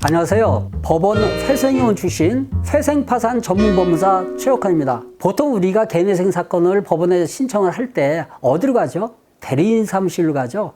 안녕하세요. 법원 회생위원 출신 회생파산 전문법무사 최혁환입니다. 보통 우리가 개인회생 사건을 법원에 신청을 할 때 어디로 가죠? 대리인 사무실로 가죠.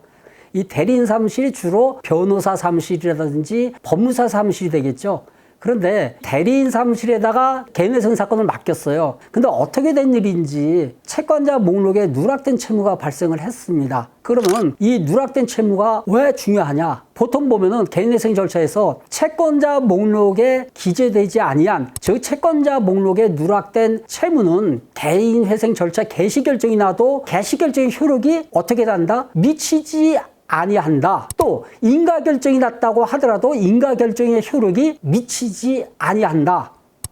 이 대리인 사무실이 주로 변호사 사무실이라든지 법무사 사무실이 되겠죠. 그런데 대리인 사무실에다가 개인회생 사건을 맡겼어요. 근데 어떻게 된 일인지 채권자 목록에 누락된 채무가 발생을 했습니다. 그러면 이 누락된 채무가 왜 중요하냐? 보통 보면은 개인회생 절차에서 채권자 목록에 기재되지 아니한, 즉 채권자 목록에 누락된 채무는 개인회생 절차 개시 결정이 나도 개시 결정의 효력이 어떻게 난다? 미치지 아니한다. 또 인가 결정이 났다고 하더라도 인가 결정의 효력이 미치지 아니한다.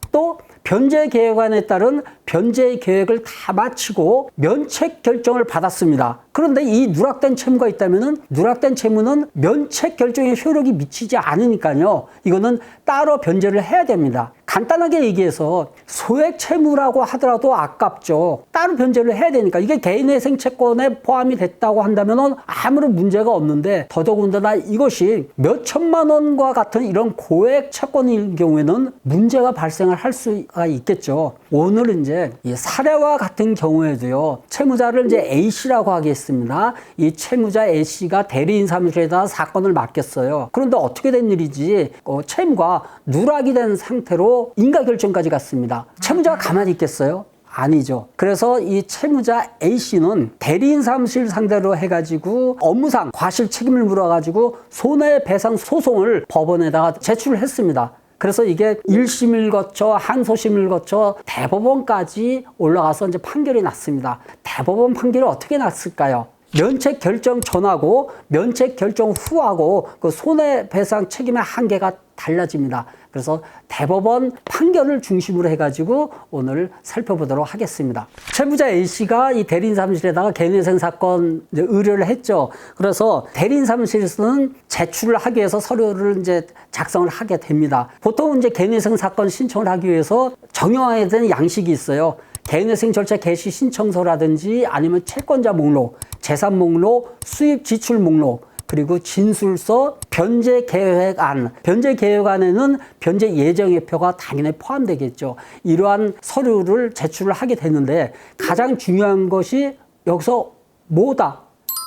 또 변제 계획안에 따른 변제 계획을 다 마치고 면책 결정을 받았습니다. 그런데 이 누락된 채무가 있다면은 누락된 채무는 면책 결정의 효력이 미치지 않으니까요. 이거는 따로 변제를 해야 됩니다. 간단하게 얘기해서 소액 채무라고 하더라도 아깝죠. 따로 변제를 해야 되니까. 이게 개인회생 채권에 포함이 됐다고 한다면은 아무런 문제가 없는데, 더더군다나 이것이 몇 천만 원과 같은 이런 고액 채권일 경우에는 문제가 발생을 할 수가 있겠죠. 오늘은 이제 이 사례와 같은 경우에도요, 채무자를 이제 A씨라고 하겠습니다. 이 채무자 A씨가 대리인 사무실에다 사건을 맡겼어요. 그런데 어떻게 된 일이지? 채무가 누락이 된 상태로 인가 결정까지 갔습니다. 채무자가 가만히 있겠어요? 아니죠. 그래서 이 채무자 A씨는 대리인 사무실 상대로 해가지고 업무상 과실 책임을 물어가지고 손해배상 소송을 법원에다가 제출을 했습니다. 그래서 이게 1심을 거쳐 항소심을 거쳐 대법원까지 올라가서 이제 판결이 났습니다. 대법원 판결이 어떻게 났을까요? 면책 결정 전하고 면책 결정 후하고 그 손해배상 책임의 한계가 달라집니다. 그래서 대법원 판결을 중심으로 해가지고 오늘 살펴보도록 하겠습니다. 채무자 A씨가 이 대리인 사무실에다가 개인회생 사건 의뢰를 했죠. 그래서 대리인 사무실에서는 제출을 하기 위해서 서류를 이제 작성을 하게 됩니다. 보통 이제 개인회생 사건 신청을 하기 위해서 정형화해야 되는 양식이 있어요. 개인회생 절차 개시 신청서라든지 아니면 채권자 목록, 재산 목록, 수입 지출 목록, 그리고 진술서, 변제 계획안. 변제 계획안에는 변제 예정예표가 당연히 포함되겠죠. 이러한 서류를 제출을 하게 되는데 가장 중요한 것이 여기서 뭐다?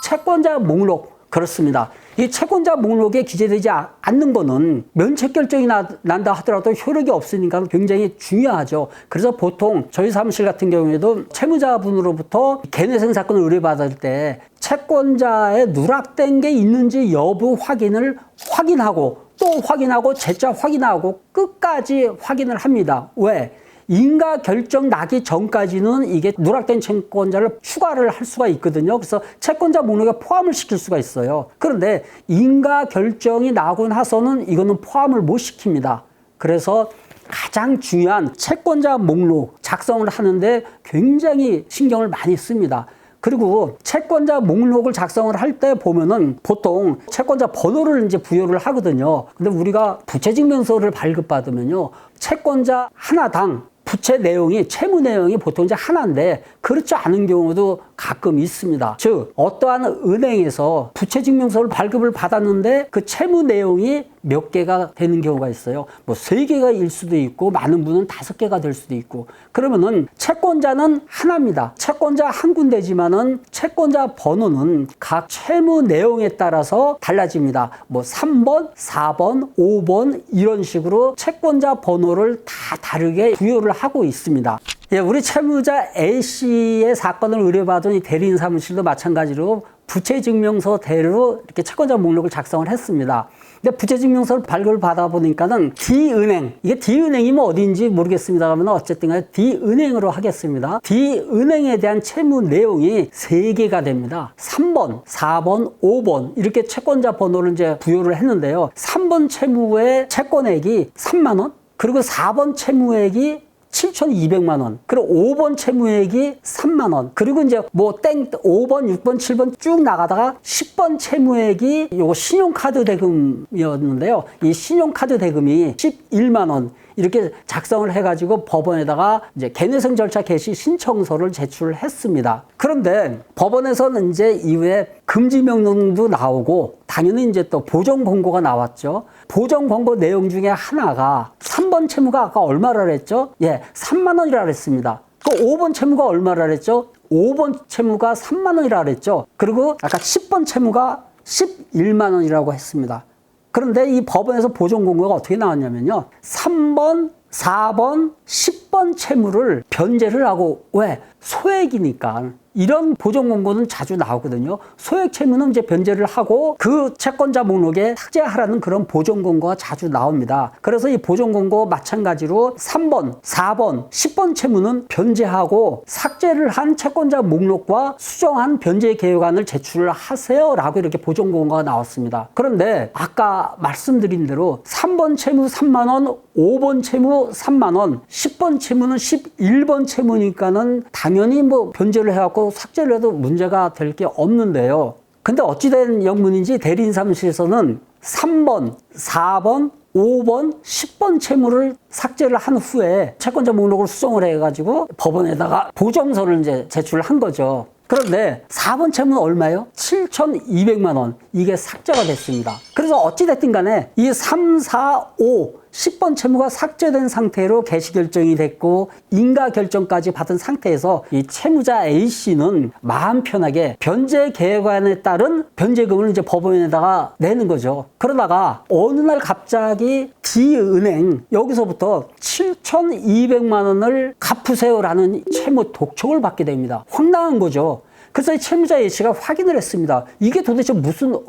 채권자 목록. 그렇습니다. 이 채권자 목록에 기재되지 않는 거는 면책 결정이 난다 하더라도 효력이 없으니까 굉장히 중요하죠. 그래서 보통 저희 사무실 같은 경우에도 채무자분으로부터 개인회생 사건을 의뢰받을 때 채권자의 누락된 게 있는지 여부 확인을 확인하고 또 확인하고 재차 확인하고 끝까지 확인을 합니다. 왜? 인가 결정 나기 전까지는 이게 누락된 채권자를 추가를 할 수가 있거든요. 그래서 채권자 목록에 포함을 시킬 수가 있어요. 그런데 인가 결정이 나고 나서는 이거는 포함을 못 시킵니다. 그래서 가장 중요한 채권자 목록 작성을 하는데 굉장히 신경을 많이 씁니다. 그리고 채권자 목록을 작성을 할 때 보면은 보통 채권자 번호를 이제 부여를 하거든요. 근데 우리가 부채증명서를 발급받으면요, 채권자 하나당 부채 내용이, 채무 내용이 보통 이제 하나인데 그렇지 않은 경우도 가끔 있습니다. 즉, 어떠한 은행에서 부채증명서를 발급을 받았는데 그 채무 내용이 몇 개가 되는 경우가 있어요. 뭐 3개가 수도 있고 많은 분은 5개가 될 수도 있고. 그러면은 채권자는 하나입니다. 채권자 한 군데지만은 채권자 번호는 각 채무 내용에 따라서 달라집니다. 뭐 3번, 4번, 5번 이런 식으로 채권자 번호를 다 다르게 부여를 하고 있습니다. 예, 우리 채무자 A씨의 사건을 의뢰받은 이 대리인 사무실도 마찬가지로 부채증명서대로 이렇게 채권자 목록을 작성을 했습니다. 근데 부채증명서를 발급을 받아보니까는 D은행, 이게 D은행이면 어디인지 모르겠습니다만 어쨌든 간에 D은행으로 하겠습니다. D은행에 대한 채무 내용이 3개가 됩니다. 3번, 4번, 5번 이렇게 채권자 번호를 이제 부여를 했는데요. 3번 채무의 채권액이 3만 원, 그리고 4번 채무액이 7,200만 원. 그리고 5번 채무액이 3만 원. 그리고 이제 뭐 5번, 6번, 7번 쭉 나가다가 10번 채무액이 요거 신용카드 대금이었는데요. 이 신용카드 대금이 11만 원. 이렇게 작성을 해가지고 법원에다가 이제 개내생 절차 개시 신청서를 제출했습니다. 그런데 법원에서는 이제 이후에 금지 명령도 나오고 당연히 이제 또 보정 권고가 나왔죠. 보정 권고 내용 중에 하나가 3번 채무가 아까 얼마라 그랬죠? 예, 3만 원이라 그랬습니다. 그 5번 채무가 얼마라 그랬죠? 5번 채무가 3만 원이라 그랬죠. 그리고 아까 10번 채무가 11만 원이라고 했습니다. 그런데 이 법원에서 보정 권고가 어떻게 나왔냐면요. 3번, 4번, 10번 채무를 변제를 하고 왜? 소액이니까. 이런 보정 권고는 자주 나오거든요. 소액 채무는 이제 변제를 하고 그 채권자 목록에 삭제하라는 그런 보정 권고가 자주 나옵니다. 그래서 이 보정 권고 마찬가지로 3번, 4번, 10번 채무는 변제하고 삭제를 한 채권자 목록과 수정한 변제 계획안을 제출을 하세요라고 이렇게 보정 권고가 나왔습니다. 그런데 아까 말씀드린 대로 3번 채무 3만 원, 5번 채무 3만 원, 10번 채무는 11번 채무니까는 당연히 뭐 변제를 해갖고 삭제를 해도 문제가 될 게 없는데요. 근데 어찌된 영문인지 대리인 사무실에서는 3번, 4번, 5번, 10번 채무를 삭제를 한 후에 채권자 목록을 수정을 해가지고 법원에다가 보정서를 이제 제출을 한 거죠. 그런데 4번 채무는 얼마예요? 7,200만 원. 이게 삭제가 됐습니다. 그래서 어찌됐든 간에 이 3, 4, 5, 10번 채무가 삭제된 상태로 개시 결정이 됐고 인가 결정까지 받은 상태에서 이 채무자 A씨는 마음 편하게 변제 계획안에 따른 변제금을 이제 법원에다가 내는 거죠. 그러다가 어느 날 갑자기 D은행 여기서부터 7,200만 원을 갚으세요라는 채무 독촉을 받게 됩니다. 황당한 거죠. 그래서 이 채무자 A씨가 확인을 했습니다. 이게 도대체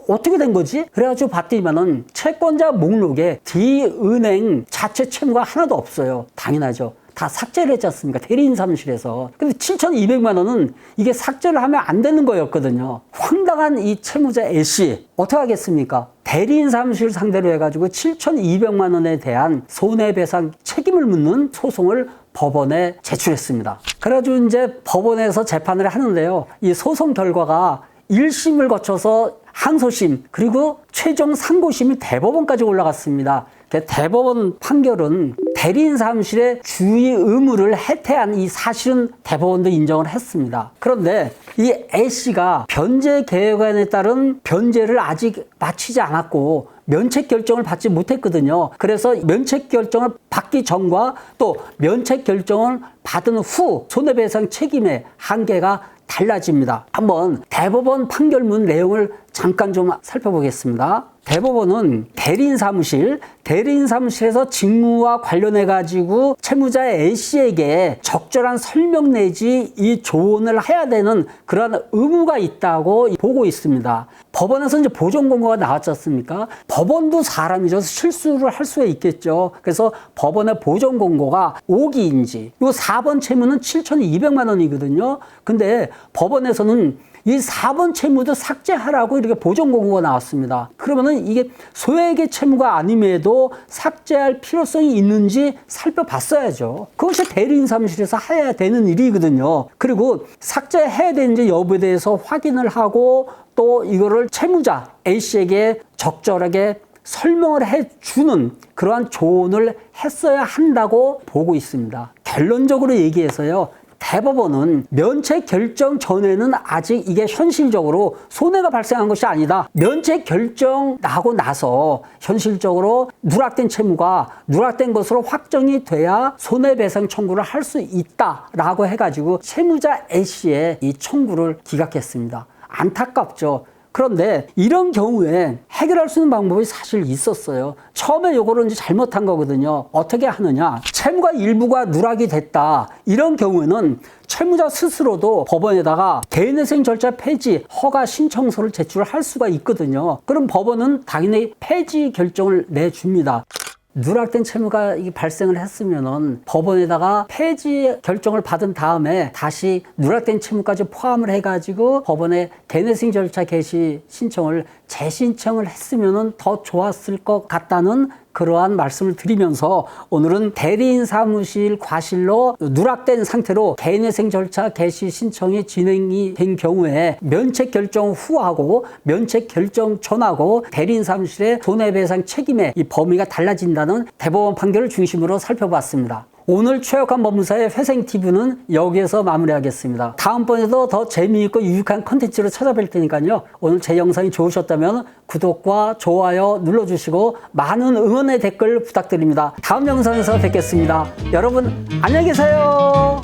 어떻게 된 거지? 그래가지고 봤더니만은 채권자 목록에 D은행 자체 채무가 하나도 없어요. 당연하죠. 다 삭제를 했지 않습니까? 대리인 사무실에서. 근데 7,200만 원은 이게 삭제를 하면 안 되는 거였거든요. 황당한 이 채무자 A씨. 어떻게 하겠습니까? 대리인 사무실을 상대로 해가지고 7,200만 원에 대한 손해배상 책임을 묻는 소송을 법원에 제출했습니다. 그래가지고 이제 법원에서 재판을 하는데요. 이 소송 결과가 1심을 거쳐서 항소심 그리고 최종 상고심이 대법원까지 올라갔습니다. 대법원 판결은 대리인 사무실의 주의 의무를 해태한 이 사실은 대법원도 인정을 했습니다. 그런데 이 A씨가 변제 계획안에 따른 변제를 아직 마치지 않았고 면책 결정을 받지 못했거든요. 그래서 면책 결정을 받기 전과 또 면책 결정을 받은 후 손해배상 책임의 한계가 달라집니다. 한번 대법원 판결문 내용을 잠깐 좀 살펴보겠습니다. 대법원은 대리인 사무실에서 직무와 관련해 가지고 채무자 A씨에게 적절한 설명 내지 이 조언을 해야 되는 그러한 의무가 있다고 보고 있습니다. 법원에서 이제 보정 권고가 나왔지 않습니까? 법원도 사람이죠. 실수를 할 수가 있겠죠. 그래서 법원의 보정 권고가 5기인지 이 4번 채무는 7,200만 원이거든요. 근데 법원에서는 이 4번 채무도 삭제하라고 이렇게 보정 권고가 나왔습니다. 그러면은 이게 소액의 채무가 아님에도 삭제할 필요성이 있는지 살펴봤어야죠. 그것이 대리인 사무실에서 해야 되는 일이거든요. 그리고 삭제해야 되는지 여부에 대해서 확인을 하고 또 이거를 채무자 A씨에게 적절하게 설명을 해주는 그러한 조언을 했어야 한다고 보고 있습니다. 결론적으로 얘기해서요. 대법원은 면책 결정 전에는 아직 이게 현실적으로 손해가 발생한 것이 아니다. 면책 결정 나고 나서 현실적으로 누락된 채무가 누락된 것으로 확정이 돼야 손해배상 청구를 할 수 있다라고 해가지고 채무자 A씨의 이 청구를 기각했습니다. 안타깝죠. 그런데 이런 경우에 해결할 수 있는 방법이 사실 있었어요. 처음에 요거를 이제 잘못한 거거든요. 어떻게 하느냐. 채무가 일부가 누락이 됐다. 이런 경우에는 채무자 스스로도 법원에다가 개인회생 절차 폐지 허가 신청서를 제출할 수가 있거든요. 그럼 법원은 당연히 폐지 결정을 내줍니다. 누락된 채무가 발생을 했으면은 법원에다가 폐지 결정을 받은 다음에 다시 누락된 채무까지 포함을 해가지고 법원에 개인회생 절차 개시 신청을 재신청을 했으면은 더 좋았을 것 같다는 그러한 말씀을 드리면서 오늘은 대리인 사무실 과실로 누락된 상태로 개인회생 절차 개시 신청이 진행이 된 경우에 면책 결정 후하고 면책 결정 전하고 대리인 사무실의 손해배상 책임의 이 범위가 달라진다는 대법원 판결을 중심으로 살펴봤습니다. 오늘 최혁환 법무사의 회생TV는 여기에서 마무리하겠습니다. 다음번에도 더 재미있고 유익한 컨텐츠로 찾아뵐 테니까요. 오늘 제 영상이 좋으셨다면 구독과 좋아요 눌러주시고 많은 응원의 댓글 부탁드립니다. 다음 영상에서 뵙겠습니다. 여러분 안녕히 계세요.